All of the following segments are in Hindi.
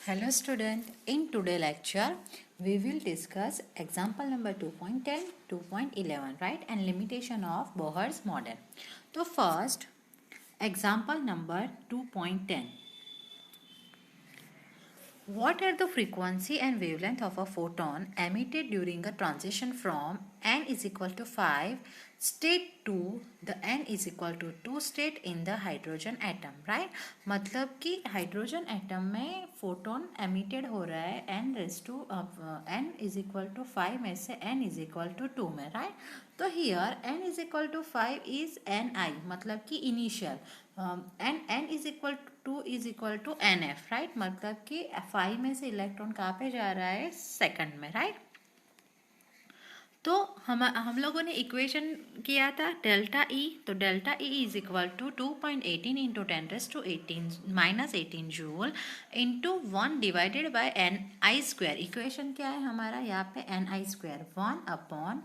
Hello student, in today lecture we will discuss example number 2.10, 2.11, right, and limitation of Bohr's model. So first example number 2.10. What are the frequency and wavelength of a photon emitted during a transition from n is equal to 5 state to the n is equal to 2 state in the hydrogen atom, right? मतलब कि हाइड्रोजन एटम में फोटोन एमिटेड हो रहा है n raise to n is equal to 5 में से n इज इक्वल टू 2 में, राइट? तो here n is equal to 5 is ni, मतलब कि initial and n is equal to is equal to N F, right? मतलब कि 5 में से इलेक्ट्रॉन कहाँ पे जा रहा है? सेकंड में, राइट? तो हम लोगों ने इक्वेशन किया था डेल्टा ई, तो delta E is equal to 2.18 into 10⁻18 joule into 1 divided by N I square. Equation क्या है हमारा यहाँ पे? N I square 1 upon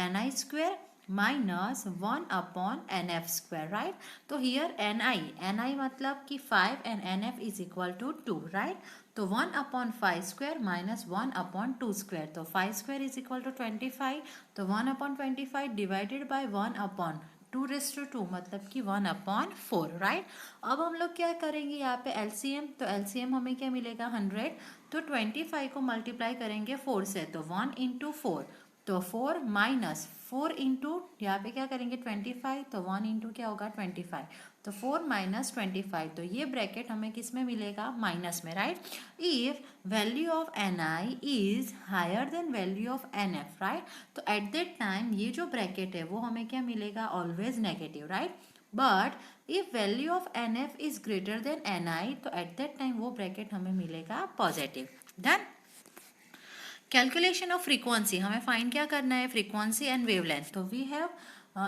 N I square minus 1 upon N F square, right? तो हियर एन आई मतलब कि 5 and N F is equal to 2, right? तो 1 upon 5 square minus 1 upon 2 square, तो 5 स्क्वायर इज इक्वल टू 25, तो 1 अपॉन 25 डिवाइडेड बाय 1 अपॉन 2⁻², मतलब कि 1 अपॉन 4, राइट? अब हम लोग क्या करेंगे यहाँ पे एलसीएम, तो एलसीएम हमें क्या मिलेगा? 100. तो 25 को मल्टीप्लाई करेंगे 4 से, तो 1 इंटू 4, तो 4 माइनस 4 इंटू यहाँ पे क्या करेंगे 25, तो 1 इंटू क्या होगा 25, तो 4 माइनस 25, तो ये ब्रैकेट हमें किस में मिलेगा? माइनस में, right? If value of N I is higher than value of N F, right? तो एट दैट टाइम ये जो ब्रैकेट है वो हमें क्या मिलेगा? Always negative, right? But if value of N F is greater than N I, तो एट दैट टाइम वो ब्रैकेट हमें मिलेगा positive. Done. Calculation of frequency, हमें फाइंड क्या करना है? Frequency and wavelength. तो we have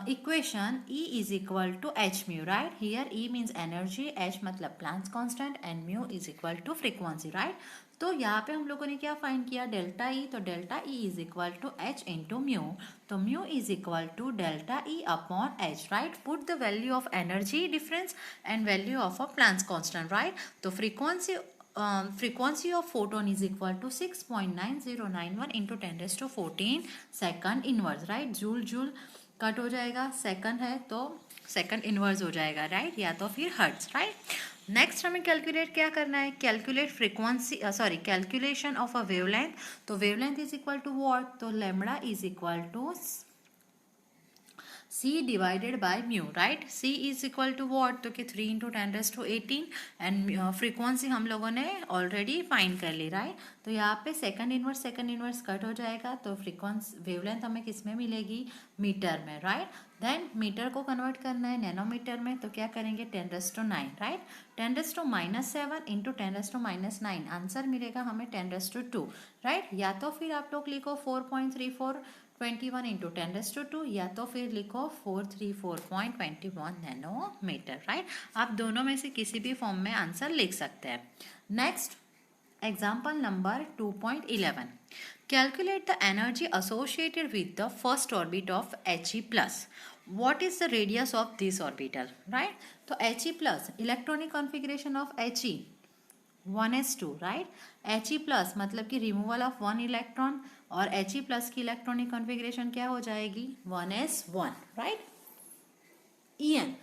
equation E is equal to H mu, right? Here E means energy, H मतलब Planck's constant and mu is equal to frequency, right? तो यहाँ पे हम लोगों ने क्या फाइंड किया? डेल्टा E, तो delta E is equal to H into mu, तो mu is equal to delta E upon H, right? Put the value of energy difference and value of a Planck's constant, right? तो frequency of photon is equal to 6.9091 into 10⁻14 second inverse, right? Joule cut हो जाएगा, सेकंड है तो सेकंड इनवर्स हो जाएगा, राइट? या तो फिर हर्ट्ज, राइट? नेक्स्ट हमें कैलकुलेट क्या करना है? Calculate frequency, calculation of a wavelength. तो wavelength is equal to what? तो lambda is equal to C divided by mu, right? C is equal to what? तो कि 3 into 10⁻18 एंड फ्रीक्वेंसी हम लोगों ने ऑलरेडी फाइंड कर ली, राइट? तो यहाँ पे सेकंड इनवर्स कट हो जाएगा, तो फ्रीक्वेंसी वेवलेंथ हमें किस में मिलेगी? मीटर में, राइट? देन मीटर को कन्वर्ट करना है नैनोमीटर में, तो क्या करेंगे? 10⁻9, राइट? 10⁻7 इंटू 10⁻9, आंसर मिलेगा हमें 10⁻2, राइट? या तो फिर आप लोग लिखो 4.3421 इंटू 10⁻2, या तो फिर लिखो 434.21 नैनोमीटर, राइट? आप दोनों में से किसी भी फॉर्म में आंसर लिख सकते हैं. Next example number 2.11. Calculate the energy associated with the first orbit of He plus. What is the radius of this orbital, right? तो He plus electronic configuration of He 1s2, right? He plus मतलब कि रिमूवल ऑफ 1 इलेक्ट्रॉन, और He प्लस की इलेक्ट्रॉनिक कॉन्फ़िगरेशन क्या हो जाएगी? 1s1, right? En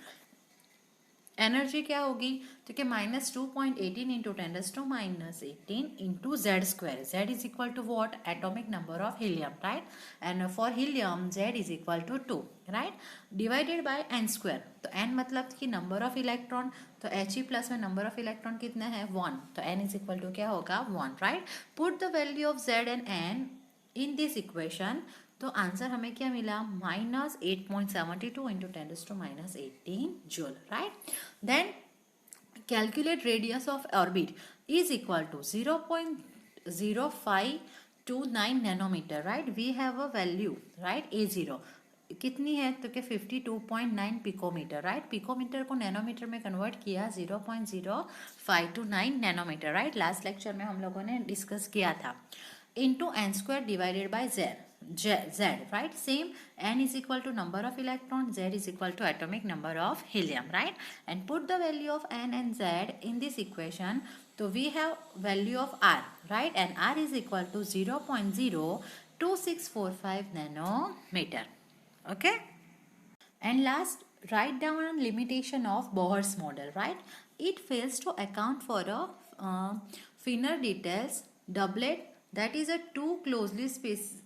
एनर्जी क्या होगी? तो क्या -2.18 into 10⁻18 into Z square. Z is equal to what? Atomic number of helium, right? And for helium Z is equal to 2, right? Divided by N square. तो एन मतलब कि नंबर ऑफ इलेक्ट्रॉन, तो He प्लस में नंबर ऑफ इलेक्ट्रॉन कितना है? 1, तो एन इज इक्वल टू क्या होगा? 1, right? Put the value of Z and N in this equation, तो आंसर हमें क्या मिला? -8.72 into 10⁻18 joule, right? Then calculate radius of orbit is equal to 0.0529 nanometre, right? We have a value, right? A0 कितनी है? तो क्या 52.9 पिकोमीटर, राइट? पिकोमीटर को नैनोमीटर में कन्वर्ट किया 0.0529 नैनोमीटर, राइट? लास्ट लेक्चर में हम लोगों ने डिस्कस किया था. Into N square divided by Z, right? Same, n is equal to number of electron, Z is equal to atomic number of helium, right? And put the value of n and Z in this equation, तो we have value of R, right? And R is equal to 0.02645 nanometer. Okay? And last, write down a limitation of Bohr's model, right? It fails to account for a finer details doublet, that is a too closely spaced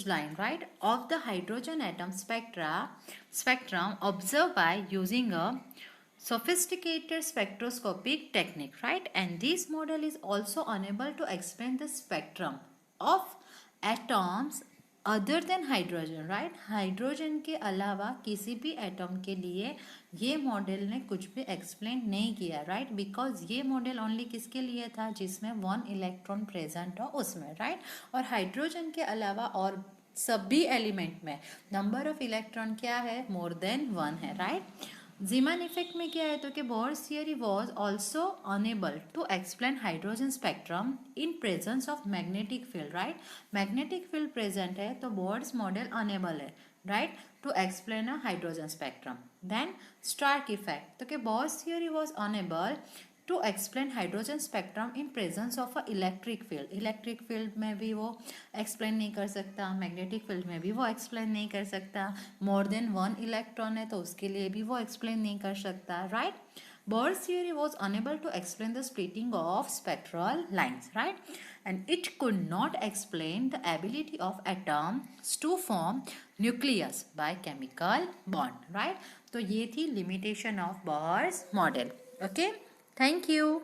line, right, of the hydrogen atom spectrum observed by using a sophisticated spectroscopic technique, right? And this model is also unable to explain the spectrum of atoms other than hydrogen, right? Hydrogen के अलावा किसी भी एटम के लिए ये मॉडल ने कुछ भी एक्सप्लेन नहीं किया, राइट? बिकॉज ये मॉडल ओनली किसके लिए था? जिसमें 1 इलेक्ट्रॉन प्रेजेंट हो उसमें, राइट? और हाइड्रोजन के अलावा और सभी एलिमेंट में नंबर ऑफ इलेक्ट्रॉन क्या है? मोर देन 1 है, राइट? जीमान इफेक्ट में क्या है? तो कि Bohr's theory was also unable to explain hydrogen spectrum in presence of magnetic field, right? Magnetic field present है तो बोर्स मॉडल अनेबल है, right, to explain a hydrogen spectrum. Then Stark effect, तो कि Bohr's theory was unable to explain hydrogen spectrum in presence of a electric field. Electric field में भी वो एक्सप्लेन नहीं कर सकता, मैग्नेटिक फील्ड में भी वो एक्सप्लेन नहीं कर सकता, मोर देन 1 इलेक्ट्रॉन है तो उसके लिए भी वो एक्सप्लेन नहीं कर सकता, right? Bohr's theory was unable to explain the splitting of spectral lines, right? And it could not explain the ability of atoms to form nucleus by chemical bond, right? तो ये थी limitation of Bohr's model. Okay? Thank you.